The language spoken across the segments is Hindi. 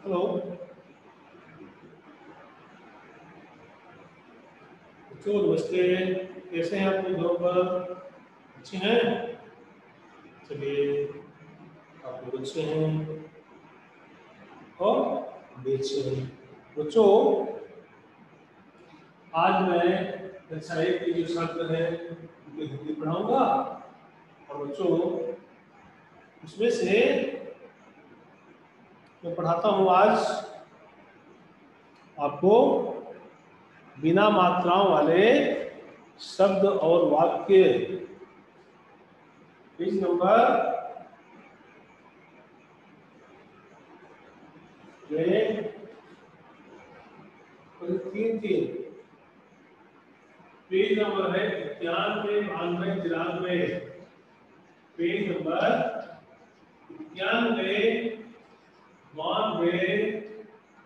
हेलो बच्चों, नमस्ते। कैसे हैं आप लोग? घर पर अच्छे हैं? चलिए, आप लोग अच्छे हैं और भी अच्छे हैं। बच्चों, आज मैं कक्षा 1 के जो छात्र हैं उनको हिंदी पढ़ाऊंगा। और बच्चों, उसमें से मैं पढ़ाता हूँ आज आपको बिना मात्राओं वाले शब्द और वाक्य। पेज नंबर तीन पेज नंबर है 91, 92, 93। पेज नंबर 91, 92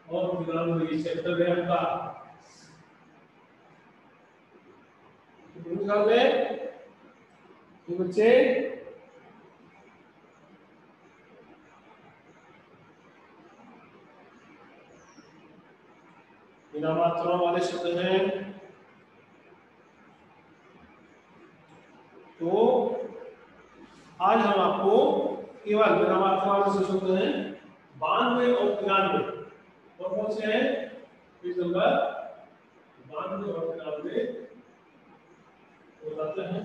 और 93 चैप्टर है आपका। ये बच्चे बिना मात्राओं वाले शब्द हैं। तो आज हम आपको केवल बिना मात्रा वाले शब्द हैं 92 और 93। और कौन से हैं? पेज नंबर 92 और 93 बताते हैं।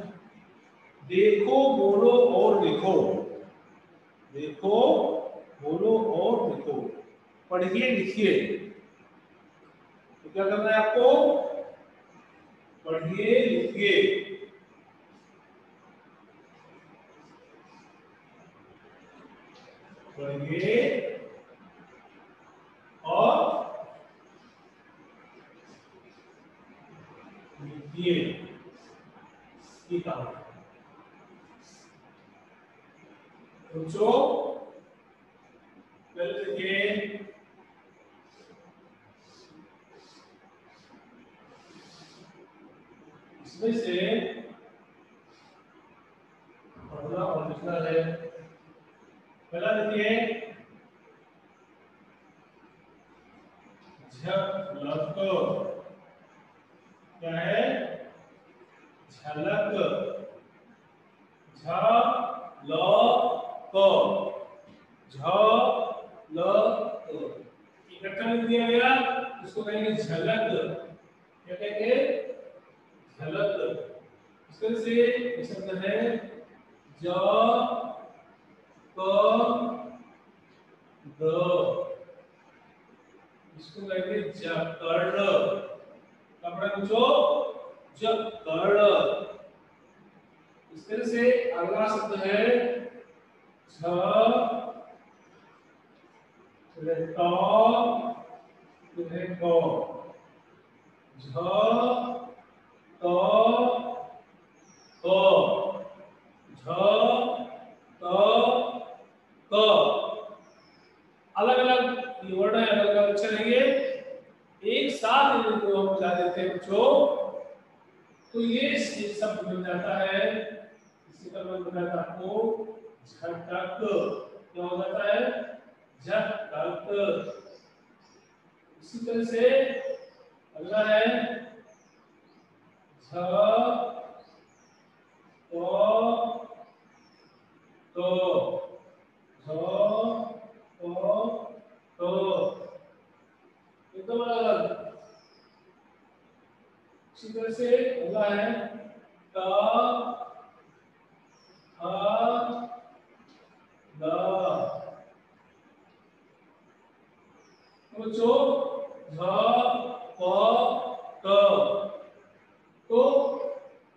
देखो, बोलो और लिखो। देखो, बोलो और लिखो। पढ़िए, लिखिए। तो क्या करना है आपको? पढ़िए, लिखिए। पढ़िए और लिखिए। ये काम है बच्चों। पहले देखिए, इसमें से पढ़ना और लिखना है। पहला देखिए, झलक। क्या है? झलक। झलक इकट्ठा लिख दिया गया, इसको कहेंगे झलक। क्या कहेंगे? झलक। इस तरह से ये शब्द है ज क द। इसको कहेंगे जकड़। कपड़ा पूछो, जकड़। इस तरह से अगला शब्द है झ रेटो रेटो। झ तो क झ तो क। अलग अलग वर्ड है, अलग अलग अक्षर है। ये एक साथ इनको हम मिला देते हैं बच्चों, तो ये शब्द बन जाता है। इसी का मतलब बन जाता है आपको झटक। क्या हो जाता है? झटक। इसी तरह से अगला है झ तो झ तो एकदम अलग अलग। इसी तरह से अगला है त द। बच्चों, झ प त। तो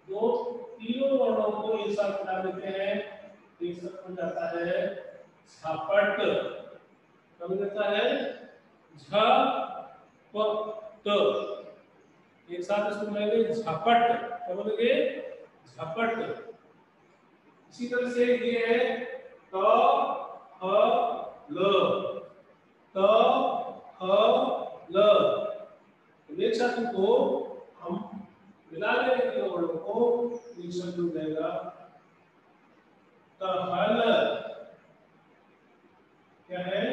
दो तीनों वर्णों को एक साथ मिला देते हैं, एक साथ बन जाता है झपट। कब देता है? झ प त। एक साथ इसको मिलाएंगे झपट। क्या बोलेंगे? झपट। इसी तरह से ये है त ह ल। त ह ल। एक साथ इनको हम मिला लेंगे तीनों वर्णों को, एक शब्द हो जाएगा टहल। क्या है?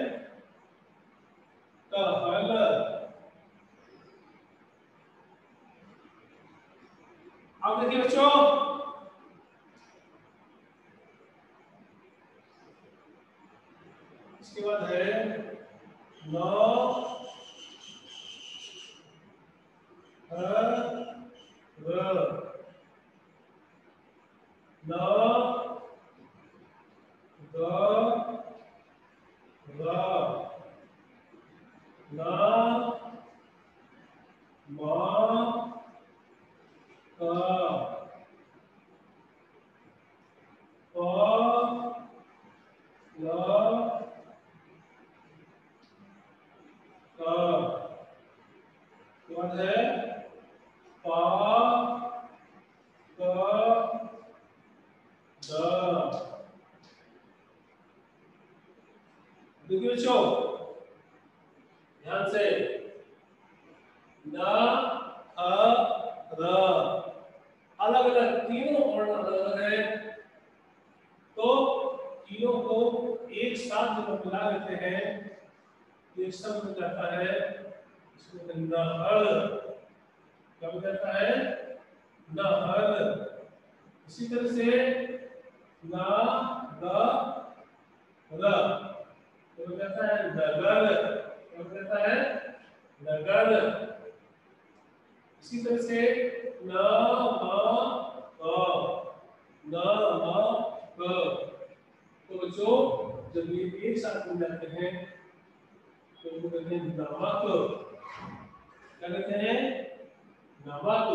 इसके बाद है न र न ग र न म क प ल क। बाद है प क द। देखिए बच्चों ध्यान से न अ र अलग अलग तीनों वर्ण अलग अलग है, तो तीनों को एक साथ जब मिला लेते हैं एक शब्द बन जाता है, इसमें नहर क्या बन जाता है नहर। इसी तरह से ना ग र क्या बन जाता है नगर, क्या बन जाता है नगर। इसी तरह से न म क, तो बच्चों जब ये एक साथ मिल जाते हैं तो इनको कहते हैं नमक। क्या कहते हैं नमक।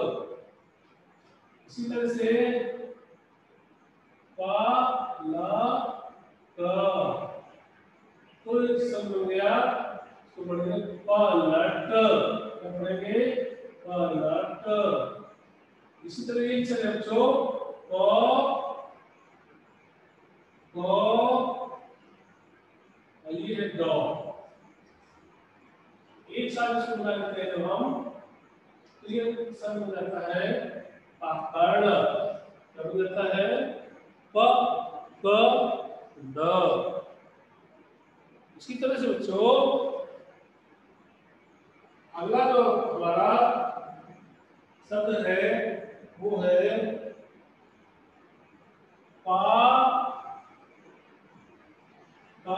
इसी तरह से प ल क, तो एक शब्द हो गया, इसको पढ़ेंगे पलट। क्या पढ़ेंगे पलट। इसी तरह ये चले बच्चों ये है ड, एक साथ इसको मिला लेते हैं जब हम तो ये शब्द हो जाता है पकड़। क्या हो जाता है प क ड। इसी तरह से बच्चों अगला जो हमारा शब्द है वो है पा क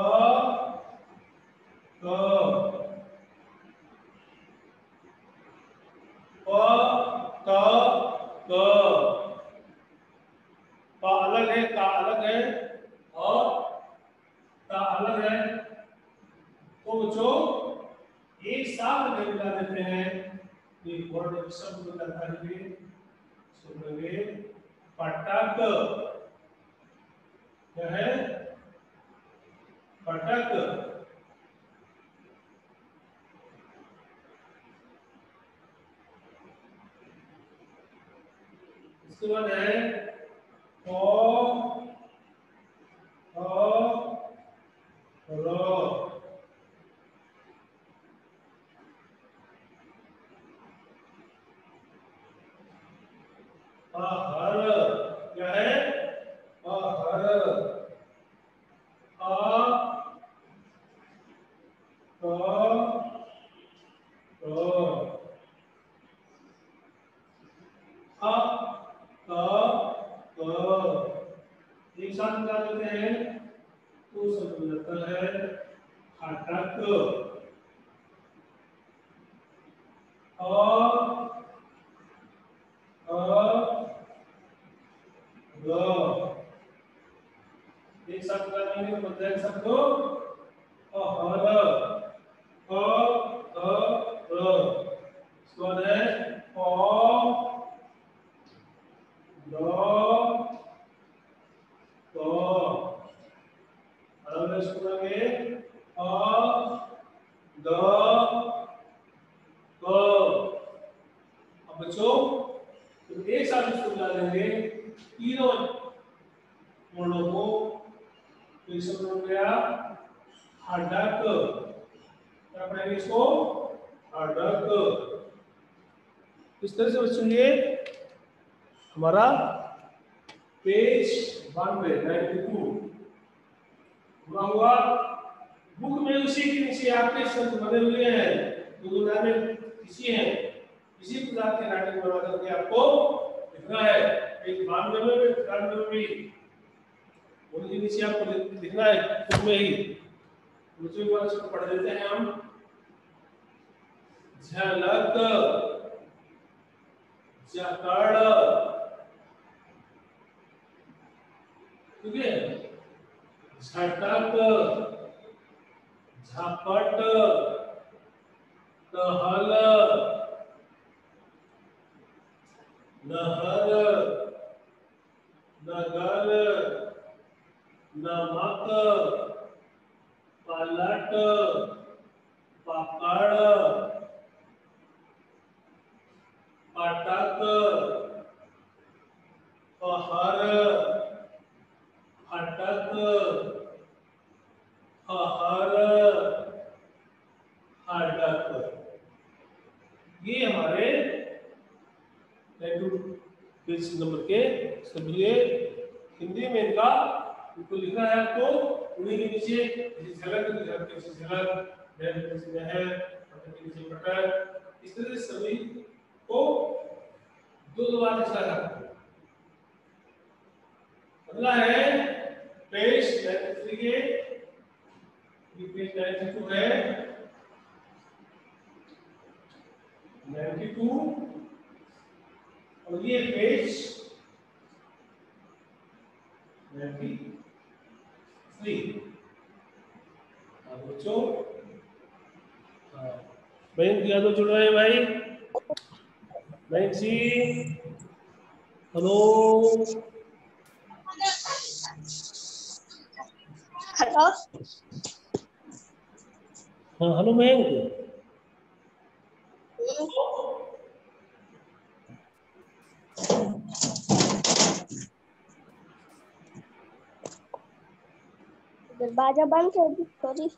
क प क क। प अलग है, का अलग है और का अलग है, तो बच्चों एक साथ मिला देते हैं एक वर्ड एक शब्द बन जाता है। इसको बोलेंगे पटक। क्या है पटक। इसके बाद है हर। क्या है हर। एक साथ मिला देते हैं तो शब्द बन जाता है खटक। एक साथ मिलाने के बनता है शब्द हर। इसके बाद है अब बच्चों तो एक साथ इसको मिला देंगे तीनों वर्णों को, तो इस शब्द हो गया हडक। क्या पढ़ेंगे इसको हडक। इस तरह से बच्चों ये हमारा पेज 92 पूरा हुआ। बुक में उसी के नीचे आपके शब्द बने हुए हैं, तो में किसी हैं इसी प्रकार के नाटक बना करके आपको लिखना है। पेज 92 में 93 में भी उनके नीचे आपको लिखना है बुक में ही। दूसरी बार इसको पढ़ देते हैं हम। झलक, जकड़, ठीक है, झटक, झपट, टहल, नहर, नगर, नमक, पलट, पकड़, पटक, पहर, फटक, हर, हटक। ये हमारे पेज नंबर के सभी हिंदी में इनका इनको लिखना है आपको उन्हीं के नीचे झलक, झलक के नीचे झलक, नहर के नीचे नहर, पटक के नीचे पटक, इस तरह से सभी को दो बार लिखना है। अगला है पेज 93 के, ये पेज 92 है, 92 और ये पेज 93। बच्चों बहन क्या तो जुड़ रहे हैं भाई, बहन जी हेलो। हेलो, हाँ हेलो मयंक। दरवाजा बंद कर दी, सॉरी।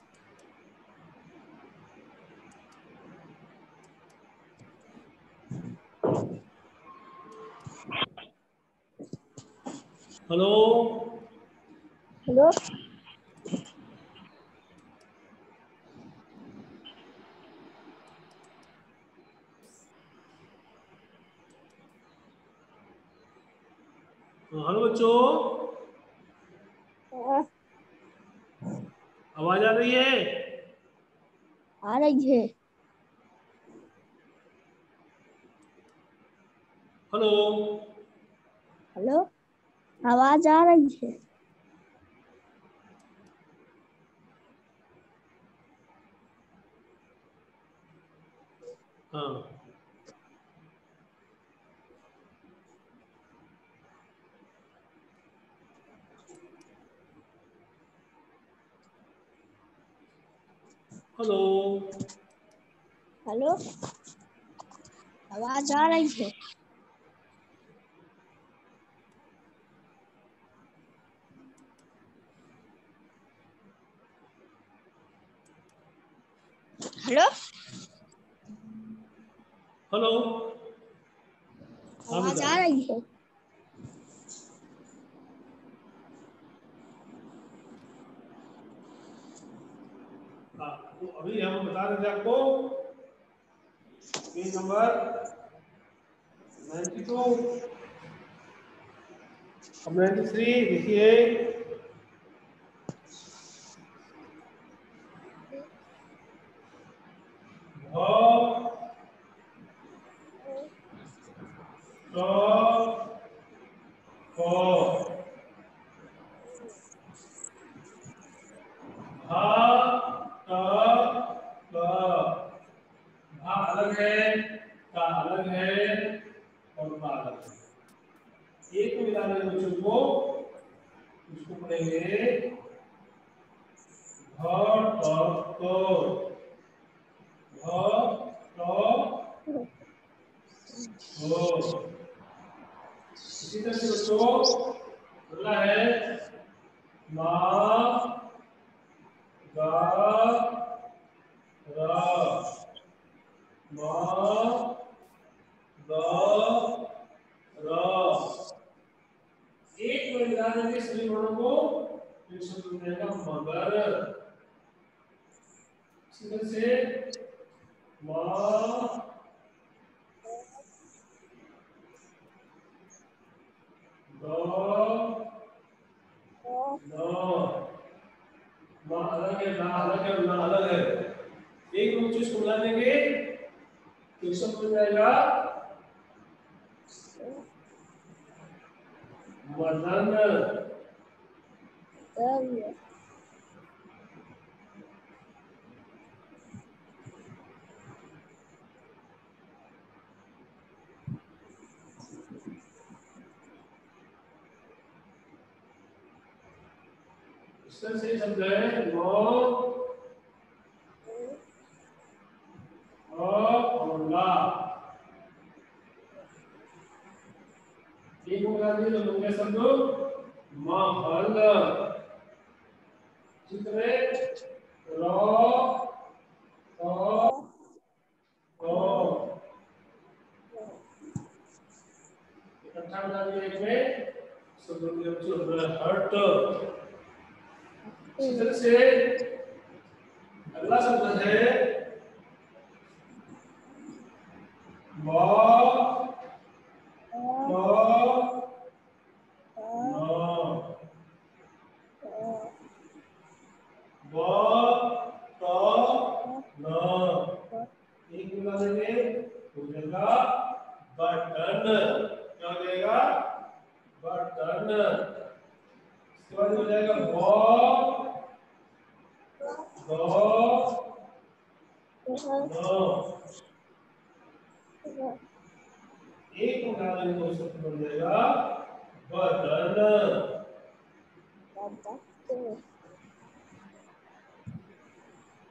हेलो हेलो, हेलो बच्चों, आवाज आ रही है? आ रही है। हेलो हेलो, आवाज आ रही है। हाँ हेलो हेलो, आवाज आ रही है। हेलो, हेलो, आवाज आ रही है। तो अभी हम बता रहे थे आपको पेज नंबर 92 अब 93 देखिए। अलग है, का अलग है और का अलग है। एक को मिला देंगे बच्चों को, इसको पढ़ेंगे इसी तरह से बच्चों अगला है मा गा रा, मा गा रा। एक को मिला देंगे सभी वर्णों को, एक शब्द बन जाएगा मगर। इसी तरह से मा गा रा, मा अलग है, ना अलग है, ना अलग है। एक बच्चों इसको मिला देंगे तो शब्द बन जाएगा मदन। इसका सही शब्द है नो और ला। एक मिला दिए तो बन गया शब्द महल। चित्र रो इकट्ठा बना दिया एक में शब्द बन गया बच्चों हट। इसी तरह से अगला शब्द है एक मिला देंगे हो जाएगा बटन। क्या हो जाएगा बटन। इसके बाद हो जाएगा एक मिला देंगे तो शब्द बन जाएगा बटन।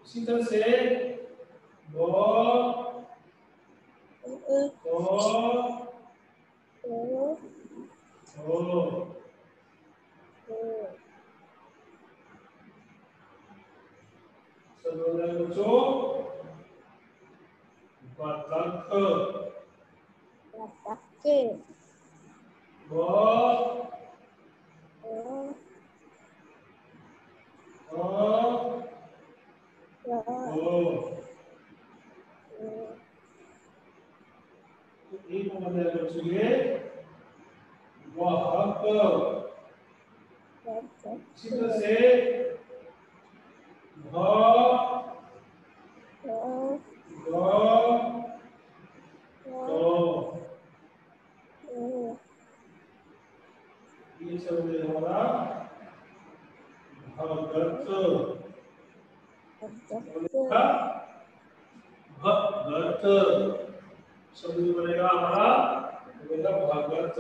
इसी तरह से बच्चों बतख एक बन जाएगा बच्चों ये वाहक। इसी तरह से ये सब हमारा भगत। भगत शब्द बनेगा हमारा बनेगा भगत।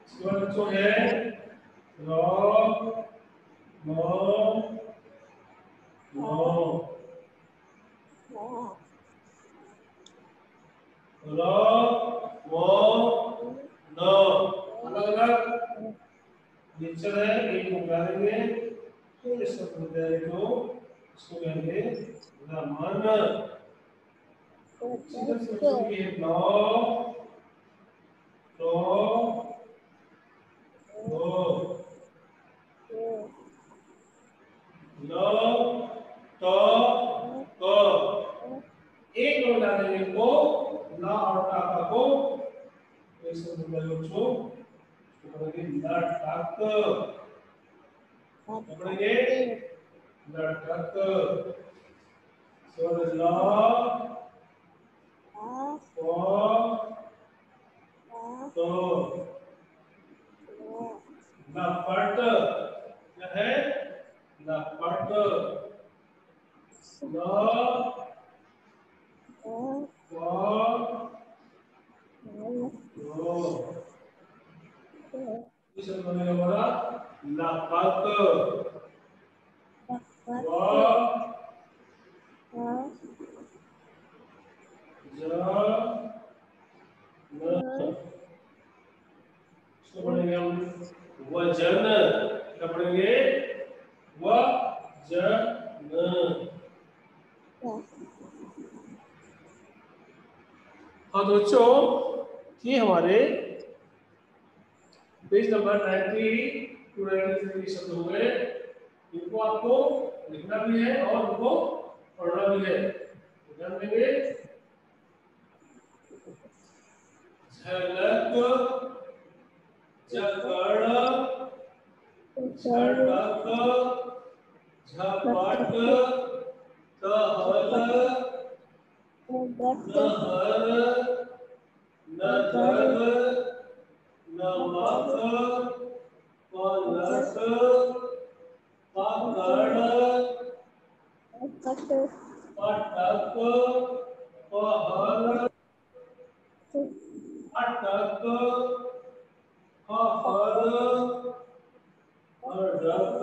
इसके बाद बच्चों है अलग अलग नेचर है। एक मिला देंगे तो ये शब्द हो जाएगा जो इसको कहेंगे रमन। एक मिला देंगे को ला और टा को ऐसे बच्चों पकड़ेंगे लटक। पकड़ेंगे लटक। स्वर ला तो लपट क्या है लपट। इस बनेगा हमारा लपक। पढ़ेंगे हम वजन। क्या पढ़ेंगे वजन। हाँ तो बच्चों ये हमारे पेज नंबर 90 टू 93 शब्द हो गए। इनको आपको लिखना भी है और उनको पढ़ना भी है। ध्यान देंगे झलक जकड़ झटक झपट तहल नहर नगर नमक पलट पकड़ पटक पहर अटक हर अड़क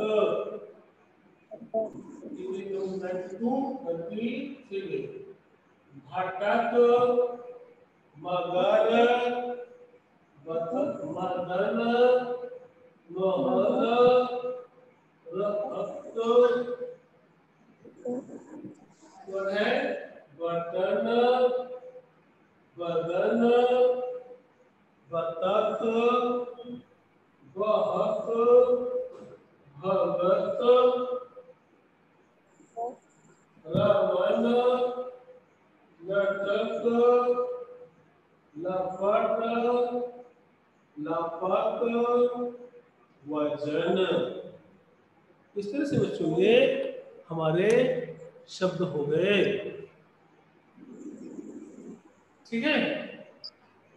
92 भटक मगर मदन मोहर रक्त है बटन बदन बतख बहक भगत रवन लटक लपट लपक वजन। इस तरह से बच्चों ये हमारे शब्द हो गए। ठीक है,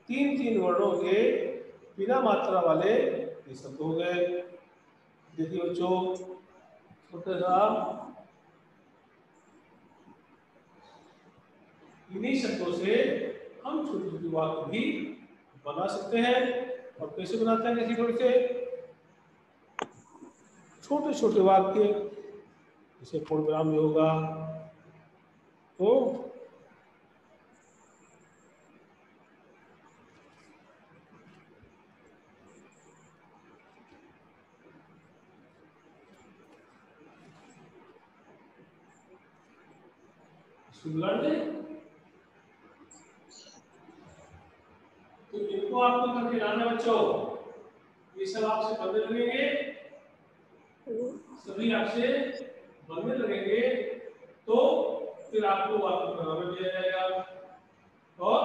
3 वर्णों के बिना मात्रा वाले ये शब्द हो गए। देखिए बच्चों, छोटे सा इन्हीं शब्दों से हम छोटे छोटे वाक्य भी बना सकते हैं। और कैसे बनाते हैं? कैसे थोड़े से छोटे छोटे वाक्य, जैसे प्रोग्राम में होगा तो तो इनको आपको करके लाना बच्चों। ये सब आपसे बनने लगेंगे, सभी आपसे बनने लगेंगे, तो फिर आपको वाक्य बनाना दिया जाएगा और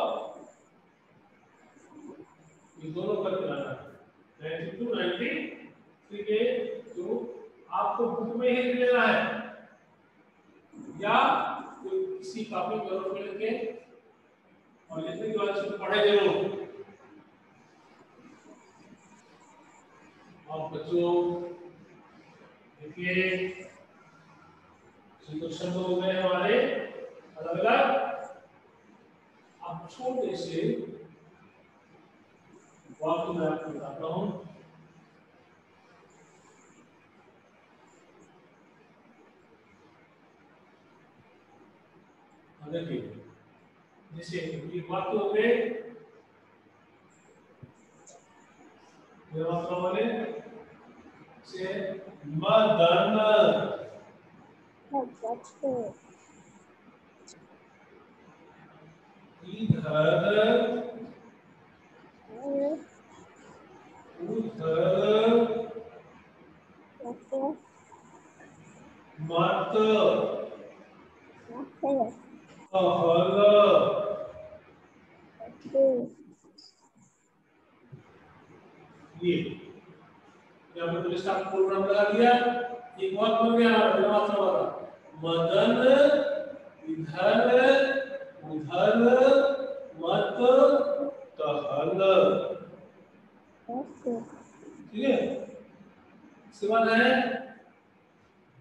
ये दोनों करके लाना 92 93 के जो आपको बुक में ही लेना है या कोई किसी कॉपी कलर में लेके और लिखने के बाद इसको पढ़े जरूर। और बच्चों देखिए शब्द हो गए हमारे अलग अलग। अब छोटे से वाक्य मैं आपको बताता हूँ। देखिए जैसे ये वाक्य हो गए वाले से मदन इधर उधर मत अहल ये यहाँ पे पुलिस का प्रोग्राम लगा दिया। एक बात बन गया हमारा मात्रा वाला मदन इधर उधर मत टहल। ठीक है, इसके बाद है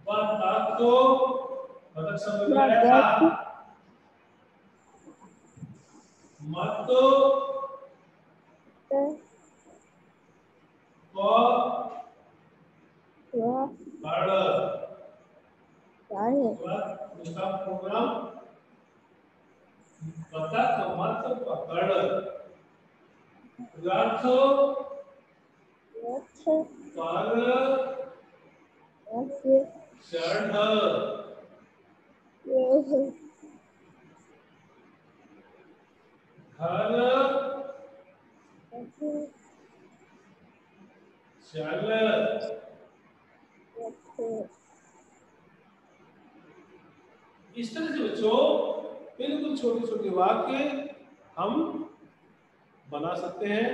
बतख तो बतख शब्द में आया था मत उसका प्रोग्राम बतख मत पकड़ रथ पर चढ़ घर चल। इस तरह से बच्चों बिल्कुल छोटे छोटे वाक्य हम बना सकते हैं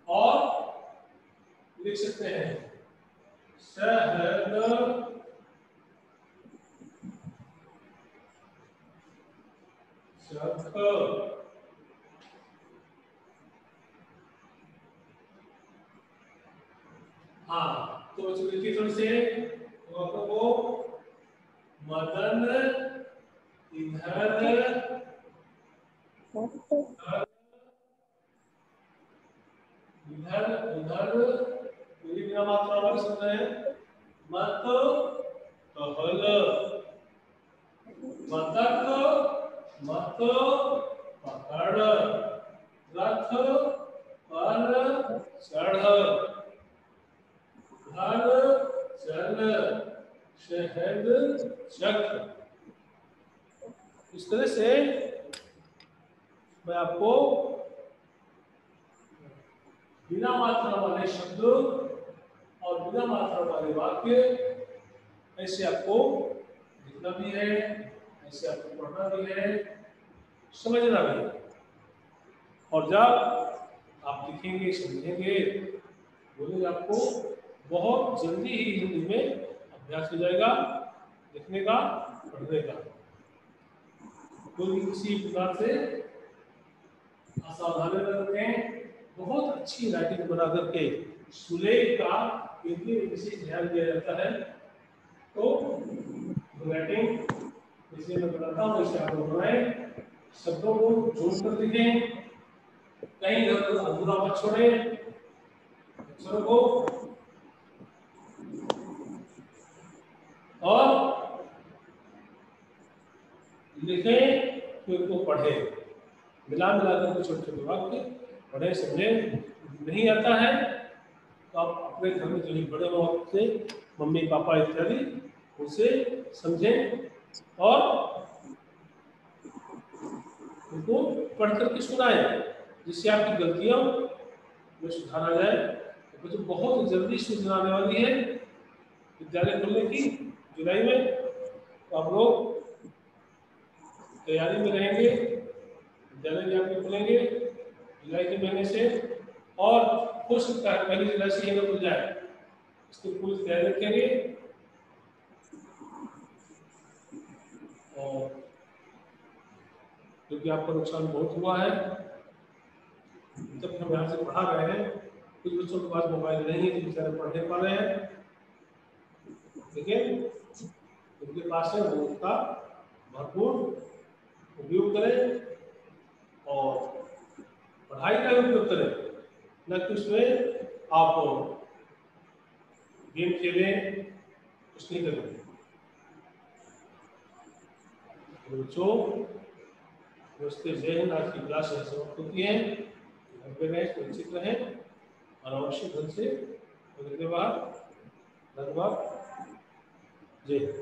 और लिख सकते हैं। शहद, शख। हाँ, तो देखिए थोड़ी से को मदन इधर इधर उधर, ये बिना मात्रा वाले शब्द है। मत कहल, बतख मत पकड़, रथ पर चढ़, घर चल, शहद चख। इस तरह से मैं आपको बिना मात्रा वाले शब्द और बिना मात्रा वाले वाक्य ऐसे आपको लिखना भी है, ऐसे आपको पढ़ना भी है, समझना भी है। और जब आप लिखेंगे, समझेंगे, बोलेंगे, आपको बहुत जल्दी ही हिंदी में अभ्यास हो जाएगा, लिखने का, पढ़ने का। कोई किसी प्रकार से असावधानी न रखें। बहुत अच्छी राइटिंग बना करके सुलेख का यदि विशेष ध्यान दिया जाता है तो राइटिंग जैसे मैं बताता हूँ वैसे आप लोग बनाएं, शब्दों को जोड़ कर लिखें, कहीं अधूरा मत छोड़े, अक्षरों को, और लिखें फिर को पढ़े, मिला कर छोटे छोटे वाक्य पढ़े, समझे। नहीं आता है तो आप अपने घर में जो भी बड़े लोग से, मम्मी पापा इत्यादि, उनसे समझें और उनको पढ़ करके सुनाएं, जिससे आपकी गलतियों में सुधार आ जाए। तो जो बहुत जल्दी सूचना आने वाली है विद्यालय खुलने की जुलाई में, तो आप लोग तैयारी में रहेंगे। विद्यालय भी आपके खुलेंगे जुलाई के महीने से, और हो सकता है पहली जुलाई से ही खुल जाए, इसकी पूरी तैयारी रखेंगे। और क्योंकि आपका नुकसान बहुत हुआ है, जब हम यहाँ से पढ़ा रहे हैं, कुछ बच्चों के पास मोबाइल नहीं है, बेचारे पढ़ नहीं पा रहे हैं, लेकिन उनके पास है, वो उसका भरपूर उपयोग करें और पढ़ाई का उपयोग करें, न कि उसमें आप गेम खेलें, कुछ नहीं करें। बच्चों दोस्तों, जय हिंद। आज की क्लास समाप्त होती है। घर पे रहें, सुरक्षित रहें और आवश्यक ढंग से धन्यवाद। जय हिंद।